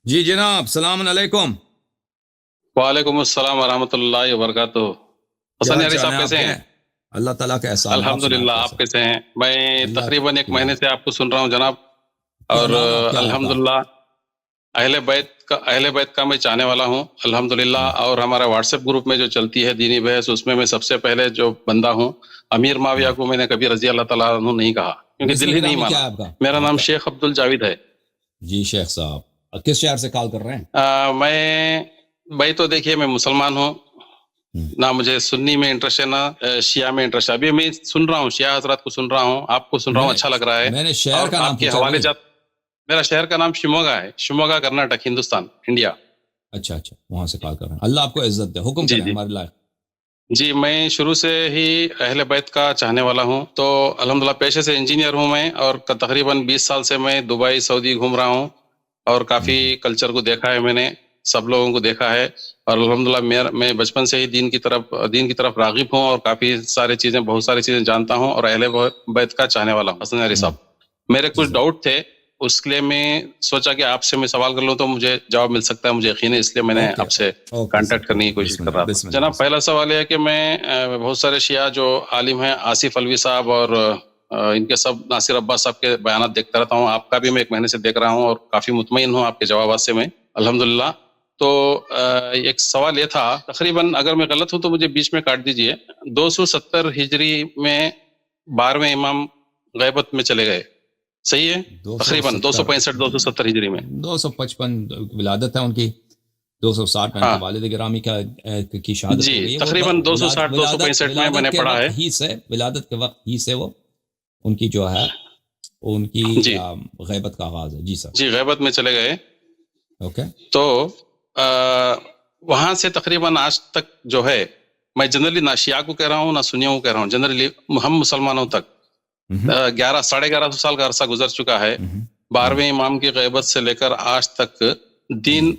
جی جناب، السلام علیکم. وعلیکم السلام ورحمۃ اللہ وبرکاتہ. حسن کیا یاری چال صاحب ہیں آپ کیسے کے؟ ہیں؟ اللہ تعالیٰ کا احسان. آپ سنائیں الحمدللہ، کیسے؟ آپ کیسے ہیں؟ میں اللہ تقریباً ایک کی مہینے سے آپ کو سن رہا ہوں جناب. کیا اور نام آپ کیا ہے آپ کا؟ الحمدللہ اہل بیت کا میں چاہنے والا ہوں الحمدللہ. اور ہمارا واٹس ایپ گروپ میں جو چلتی ہے دینی بحث، اس میں سب سے پہلے جو بندہ ہوں. امیر معاویہ کو میں نے کبھی رضی اللہ تعالیٰ عنہ نہیں کہا، کیونکہ اسم دل ہی نہیں گرامی کیا مانا. ہے آپ کا؟ میرا آپ نام کا شیخ عبد الجاوید ہے. جی شیخ صاحب، کس شہر سے کال کر رہے ہیں؟ میں تو دیکھیے، میں مسلمان ہوں. نہ مجھے سنی میں انٹرسٹ ہے، نہ شیعہ میں انٹرسٹ ہے. ابھی میں سن رہا ہوں، شیعہ حضرات کو سن رہا ہوں، آپ کو سن رہا ہوں، اچھا لگ رہا ہے. میں نے شہر اور کا نام آپ کے پوچھا حوالے بھائی. جات. میرا شہر کا نام شموگا ہے، شموگا کرناٹک، ہندوستان، انڈیا. اچھا اچھا، وہاں سے کال کر رہے ہیں. اللہ آپ کو عزت دے. حکم جی کریں جی ہمارے لائق. جی. میں شروع سے ہی اہل بیت کا چاہنے والا ہوں. تو الحمدللہ پیشے سے انجینئر ہوں میں، اور تقریباً 20 سال سے میں دبئی سعودی گھوم رہا ہوں. اور کافی کلچر کو دیکھا ہے میں نے، سب لوگوں کو دیکھا ہے. اور الحمدللہ میں بچپن سے ہی دین کی طرف راغب ہوں، اور کافی بہت ساری چیزیں جانتا ہوں، اور اہل بیت کا چاہنے والا ہوں. حسن علی صاحب، میرے کچھ ڈاؤٹ تھے، اس کے لیے میں سوچا کہ آپ سے میں سوال کر لوں تو مجھے جواب مل سکتا ہے، مجھے یقین ہے، اس لیے میں نے اوکے آپ سے اوکے سر، کانٹیکٹ کرنے کی اوکے. کوشش بسم کر اللہ رہا تھا. بسم اللہ جناب، بسم پہلا سوال یہ ہے کہ میں بہت سارے شیعہ جو عالم ہیں، آصف الوی صاحب اور ان کے سب، ناصر عباس صاحب کے بیانات دیکھتا رہتا ہوں. آپ کا بھی میں ایک مہینے سے دیکھ رہا ہوں، اور کافی مطمئن ہوں آپ کے جوابات سے میں الحمدللہ. تو ایک سوال یہ تھا، تقریباً اگر میں غلط ہوں تو مجھے بیچ میں کاٹ دیجئے. 270 ہجری میں 12ویں امام غیبت میں چلے گئے، صحیح ہے؟ تقریباً 265 270 ہجری میں. 255 ولادت ہے ان کی. 260 میں ان کے ہاں والد گرامی کی شہادت جی، ہو گئی ہے. وہ تقریباً ولادت 260 ولادت 265 میں نے ولادت کے پڑھا ہے. وقت ہی سے وہ ان کی جو ہے، ان کی جی غیبت کا آغاز ہے. جی سر. جی، غیبت میں چلے گئے. اوکے. تو وہاں سے تقریباً آج تک جو ہے، میں جنرلی نہ شیعہ کو کہہ رہا ہوں نہ سنیوں کو کہہ رہا ہوں، جنرلی ہم مسلمانوں تک 11 سال کا عرصہ گزر چکا ہے. 12ویں امام کی غیبت سے لے کر آج تک دین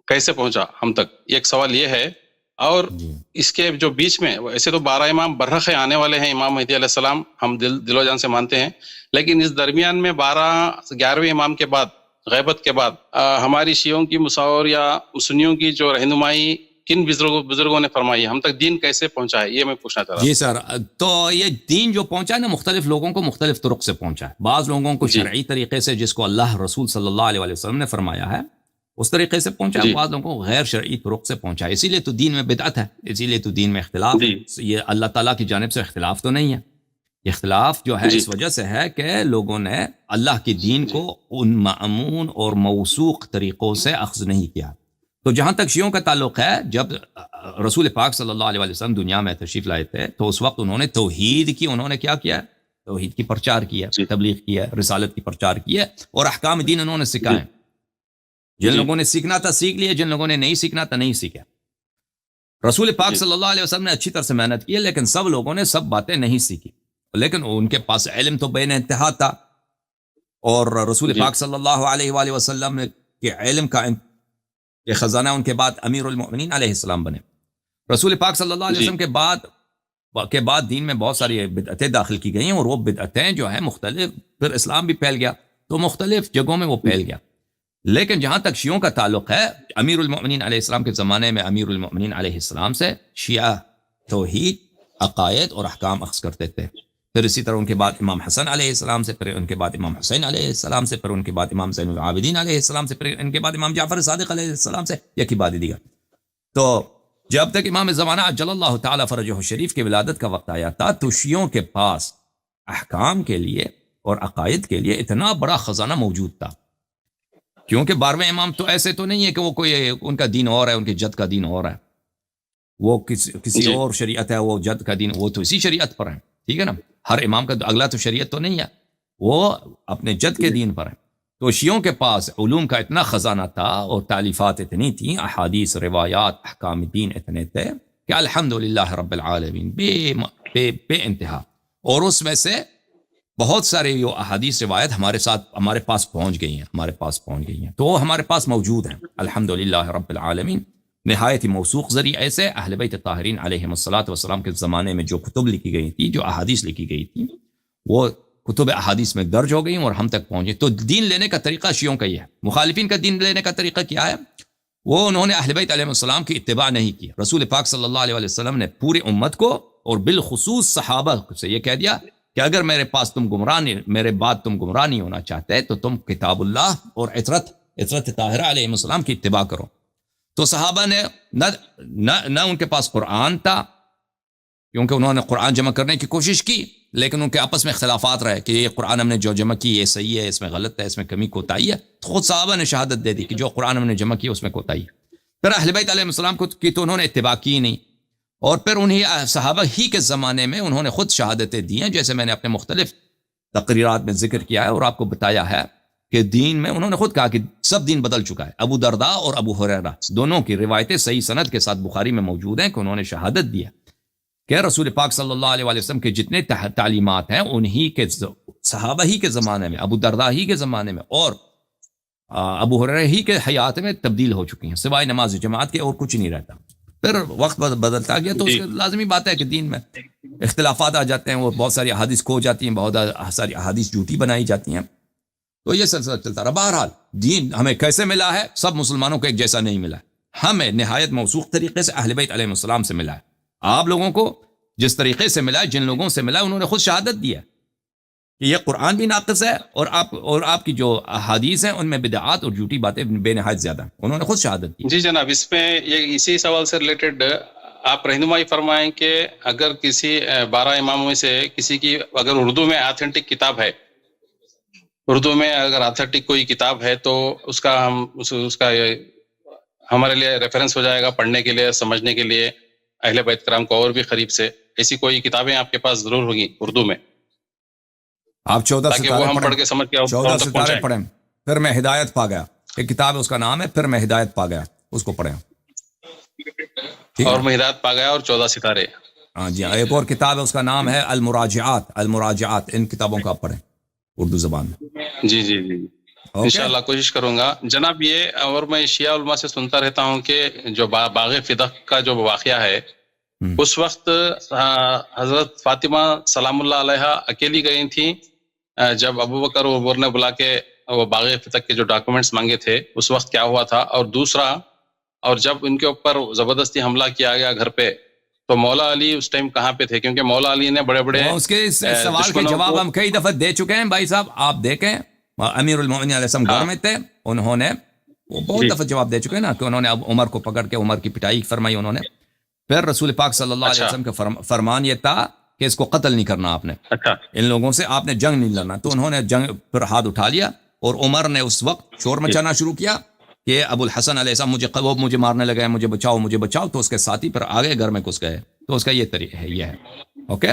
کیسے پہنچا ہم تک، ایک سوال یہ ہے. اور اس کے جو بیچ میں، ایسے تو 12 امام برحق آنے والے ہیں، امام مہدی علیہ السلام ہم دل و جان سے مانتے ہیں. لیکن اس درمیان میں 11ویں امام کے بعد، غیبت کے بعد، ہماری شیعوں کی مساور یا سنیوں کی جو رہنمائی کن بزرگوں نے فرمائی، ہم تک دین کیسے پہنچا ہے، یہ میں پوچھنا چاہ رہا جی سر. تو یہ دین جو پہنچا ہے نا، مختلف لوگوں کو مختلف طرق سے پہنچا ہے. بعض لوگوں کو ہوں. جی شرعی طریقے سے، جس کو اللہ رسول صلی اللہ علیہ وسلم نے فرمایا ہے، اس طریقے سے پہنچا ہے. جی بعض لوگوں کو غیر شرعی طرق سے پہنچا ہے. اسی لیے تو دین میں بدعت ہے، اسی لیے تو دین میں اختلاف ہے. جی یہ اللہ تعالیٰ کی جانب سے اختلاف تو نہیں ہے. اختلاف جو ہے جی اس وجہ سے ہے کہ لوگوں نے اللہ کی دین کو ان مأمون اور موثوق طریقوں سے اخذ نہیں کیا. تو جہاں تک شیعوں کا تعلق ہے، جب رسول پاک صلی اللہ علیہ وسلم دنیا میں تشریف لائے تھے تو اس وقت انہوں نے توحید کی، انہوں نے کیا کیا؟ توحید کی پرچار کیا، جی تبلیغ کیا، رسالت کی پرچار کیا، اور احکام دین انہوں نے سکھائے. جن جی لوگوں نے سیکھنا تھا سیکھ لیا، جن لوگوں نے نہیں سیکھنا تھا نہیں سیکھا. رسول پاک جی صلی اللہ علیہ وسلم نے اچھی طرح سے محنت کی، لیکن سب لوگوں نے سب باتیں نہیں سیکھی. لیکن ان کے پاس علم تو بے انتہا تھا، اور رسول جی پاک صلی اللہ علیہ وآلہ وسلم کے علم کا یہ خزانہ ان کے بعد امیر المؤمنین علیہ السلام بنے. رسول پاک صلی اللہ علیہ جی وسلم کے بعد دین میں بہت ساری بدعتیں داخل کی گئی ہیں، اور وہ بدعتیں جو ہیں مختلف، پھر اسلام بھی پھیل گیا تو مختلف جگہوں میں وہ پھیل گیا. لیکن جہاں تک شیعوں کا تعلق ہے، امیر المؤمنین علیہ السلام کے زمانے میں امیر المؤمنین علیہ السلام سے شیعہ توحید، عقائد اور احکام اخذ کرتے تھے. پھر اسی طرح ان کے بعد امام حسن علیہ السلام سے، پھر ان کے بعد امام حسین علیہ السلام سے، پھر ان کے بعد امام زین العابدین علیہ السلام سے، پھر ان کے بعد امام جعفر صادق علیہ السلام سے، یکی بعد دیگر. تو جب تک امام زمانہ عجل اللہ تعالی فرجہ شریف کی ولادت کا وقت آیا تھا، تو شیعوں کے پاس احکام کے لیے اور عقائد کے لیے اتنا بڑا خزانہ موجود تھا. کیونکہ 12ویں امام تو ایسے تو نہیں ہے کہ وہ کوئی ان کا دین اور ہے، ان کے جد کا دین اور ہے، وہ کسی جی اور شریعت ہے، وہ جد کا دین، وہ تو اسی شریعت پر ہے. ٹھیک ہے نا، ہر امام کا اگلا تو شریعت تو نہیں ہے، وہ اپنے جد کے دین پر ہے. تو شیعوں کے پاس علوم کا اتنا خزانہ تھا، اور تعلیفات اتنی تھیں، احادیث، روایات، احکام دین اتنے تھے کہ الحمدللہ رب العالمین بے انتہا. اور اس میں سے بہت سارے جو احادیث روایت ہمارے پاس پہنچ گئی ہیں، تو وہ ہمارے پاس موجود ہیں الحمدللہ رب العالمین. نہایت ہی موثوق ذریعے سے اہل بیت طاہرین علیہم الصلوۃ والسلام کے زمانے میں جو کتب لکھی گئی تھی، جو احادیث لکھی گئی تھی، وہ کتب احادیث میں درج ہو گئی اور ہم تک پہنچے. تو دین لینے کا طریقہ شیعوں کا یہ ہے. مخالفین کا دین لینے کا طریقہ کیا ہے؟ وہ انہوں نے اہل بیت علیہ السلام کی اتباع نہیں کی. رسول پاک صلی اللہ علیہ وسلم نے پوری امت کو اور بالخصوص صحابہ سے یہ کہہ دیا کہ اگر میرے پاس تم گمراہ نہیں، میرے بعد تم گمراہ نہیں ہونا چاہتے تو تم کتاب اللہ اور عطرت طاہرہ علیہ السلام کی اتباع کرو. تو صحابہ نے نہ ان کے پاس قرآن تھا، کیونکہ انہوں نے قرآن جمع کرنے کی کوشش کی، لیکن ان کے آپس میں اختلافات رہے کہ یہ قرآن ہم نے جو جمع کی یہ صحیح ہے، اس میں غلط ہے، اس میں کمی کوتاہی ہے. تو خود صحابہ نے شہادت دے دی کہ جو قرآن ہم نے جمع کی اس میں کوتاہی ہے. پھر اہل بیت علیہ السلام کی تو انہوں نے اتباع کی نہیں، اور پھر انہیں صحابہ ہی کے زمانے میں انہوں نے خود شہادتیں دی ہیں، جیسے میں نے اپنے مختلف تقریرات میں ذکر کیا ہے اور آپ کو بتایا ہے کہ دین میں انہوں نے خود کہا کہ سب دین بدل چکا ہے. ابو درداء اور ابو ہریرہ دونوں کی روایتیں صحیح سند کے ساتھ بخاری میں موجود ہیں کہ انہوں نے شہادت دی ہے کہ رسول پاک صلی اللہ علیہ وسلم کے جتنے تعلیمات ہیں انہی کے صحابہ ہی کے زمانے میں، ابو درداء ہی کے زمانے میں اور ابو ہریرہ ہی کے حیات میں تبدیل ہو چکی ہیں، سوائے نماز جماعت کے اور کچھ نہیں رہتا. پھر وقت بدلتا گیا تو اس لازمی بات ہے کہ دین میں اختلافات آ جاتے ہیں، وہ بہت ساری احادیث کھو جاتی ہیں، بہت ساری احادیث جھوٹی بنائی جاتی ہیں. تو یہ سلسلہ چلتا رہا. بہرحال دین ہمیں کیسے ملا ہے؟ سب مسلمانوں کو ایک جیسا نہیں ملا ہے. ہمیں نہایت موثوق طریقے سے اہل بیت علیہ السلام سے ملا ہے. آپ لوگوں کو جس طریقے سے ملا ہے، جن لوگوں سے ملا ہے، انہوں نے خود شہادت دی ہے کہ یہ قرآن بھی ناقص ہے اور آپ کی جو احادیث ہیں ان میں بدعات اور جھوٹی باتیں بے نہایت زیادہ ہیں. انہوں نے خود شہادت دی. جی جناب، اس میں یہ اسی سوال سے ریلیٹڈ آپ رہنمائی فرمائیں کہ اگر کسی 12 اماموں میں سے کسی کی اگر اردو میں آتھینٹک کتاب ہے، اردو میں اگر آتھینٹک کوئی کتاب ہے تو اس کا ہمارے لیے ریفرنس ہو جائے گا پڑھنے کے لیے، سمجھنے کے لیے اہل بیت کرام کو اور بھی قریب سے. ایسی کوئی کتابیں آپ کے پاس ضرور ہوگی اردو میں، آپ 14 تاکہ وہ ہم پڑھ کے سمجھ کے 14 ستارے پڑھیں. پھر میں ہدایت پا گیا، ایک کتاب ہے اس کا نام ہے پھر میں ہدایت پا گیا، اس کو پڑھیں. اور میں ہدایت پا گیا اور 14 ستارے. ہاں جی. ایک اور کتاب ہے اس کا نام ہے المراجعات. ان کتابوں کو آپ پڑھیں اردو زبان میں. جی جی جی انشاءاللہ کوشش کروں گا جناب. یہ اور میں شیعہ علماء سے سنتا رہتا ہوں کہ جو باغ فدق کا جو واقعہ ہے، اس وقت حضرت فاطمہ سلام اللہ علیہا اکیلی گئی تھیں جب ابو بکر اور عمر نے بلا کے وہ باغ فتح کے جو ڈاکومنٹس مانگے تھے اس وقت کیا ہوا تھا. اور دوسرا، اور جب ان کے اوپر زبردستی حملہ کیا گیا گھر پہ تو مولا علی اس ٹائم کہاں پہ تھے؟ کیونکہ مولا علی نے بڑے بڑے اس کے سوال کے جواب ہم کئی دفعہ دے چکے ہیں بھائی صاحب. آپ دیکھیں امیر المومنین علیہ السلام گھر میں تھے، انہوں نے وہ بہت دفعہ جواب دے چکے ہیں نا کہ انہوں نے اب عمر کو پکڑ کے عمر کی پٹائی فرمائی انہوں نے. پھر رسول پاک صلی اللہ علیہ وسلم کا فرمان یہ تھا کہ اس کو قتل نہیں کرنا آپ نے، ان لوگوں سے آپ نے جنگ نہیں لڑنا. تو انہوں نے جنگ پر ہاتھ اٹھا لیا اور عمر نے اس وقت شور مچانا شروع کیا کہ ابو الحسن علیہ السلام مجھے مارنے لگے، مجھے بچاؤ. تو اس کے ساتھی پر آگے گھر میں گھس گئے. تو اس کا یہ طریقہ ہے، یہ ہے. اوکے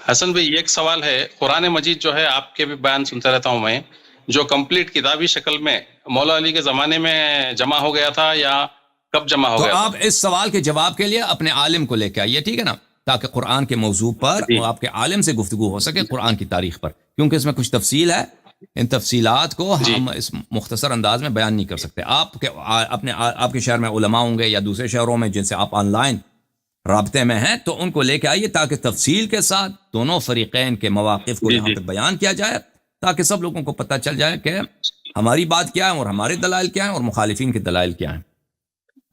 حسن بھائی، ایک سوال ہے. قرآن مجید جو ہے آپ کے بھی بیان سنتا رہتا ہوں میں، جو کمپلیٹ کتابی شکل میں مولا علی کے زمانے میں جمع ہو گیا تھا یا کب جمع ہو گیا؟ تو آپ اس سوال کے جواب کے لیے اپنے عالم کو لے کے آئیے، ٹھیک ہے نا، تاکہ قرآن کے موضوع پر آپ کے عالم سے گفتگو ہو سکے قرآن کی تاریخ پر، کیونکہ اس میں کچھ تفصیل ہے. ان تفصیلات کو ہم اس مختصر انداز میں بیان نہیں کر سکتے. آپ کے شہر میں علماء ہوں گے یا دوسرے شہروں میں جن سے آپ آن لائن رابطے میں ہیں، تو ان کو لے کے آئیے تاکہ تفصیل کے ساتھ دونوں فریقین کے مواقف کو یہاں پہ بیان کیا جائے، تاکہ سب لوگوں کو پتہ چل جائے کہ ہماری بات کیا ہے اور ہمارے دلائل کیا ہیں اور مخالفین کے دلائل کیا ہیں.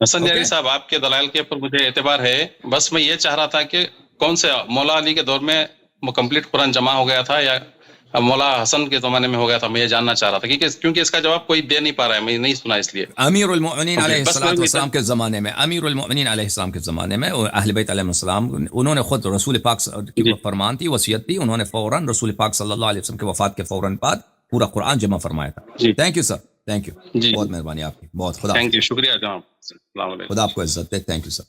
حسن یاری صاحب، آپ کے دلائل کے اوپر مجھے اعتبار ہے. بس میں یہ چاہ رہا تھا کہ کون سے مولا علی کے دور میں وہ کمپلیٹ قرآن جمع ہو گیا تھا یا مولا حسن کے زمانے میں ہو گیا تھا. میں یہ جاننا چاہ رہا تھا کیونکہ اس کا جواب کوئی دے نہیں پا رہا ہے، میں نہیں سنا اس لیے. امیر المؤمنین علیہ السلام کے زمانے میں اہل بیت علیہ السلام انہوں نے خود رسول پاک کی فرمان تھی، وصیت تھی، انہوں نے فوراً رسول پاک صلی اللہ علیہ وسلم کی وفات کے فوراً بعد پورا قرآن جمع فرمایا تھا. Thank you sir, thank you, بہت مہربانی آپ کی، بہت خدا. تھینک یو، شکریہ جناب. السلام علیکم. خدا آپ کو عزت دے. Thank you sir.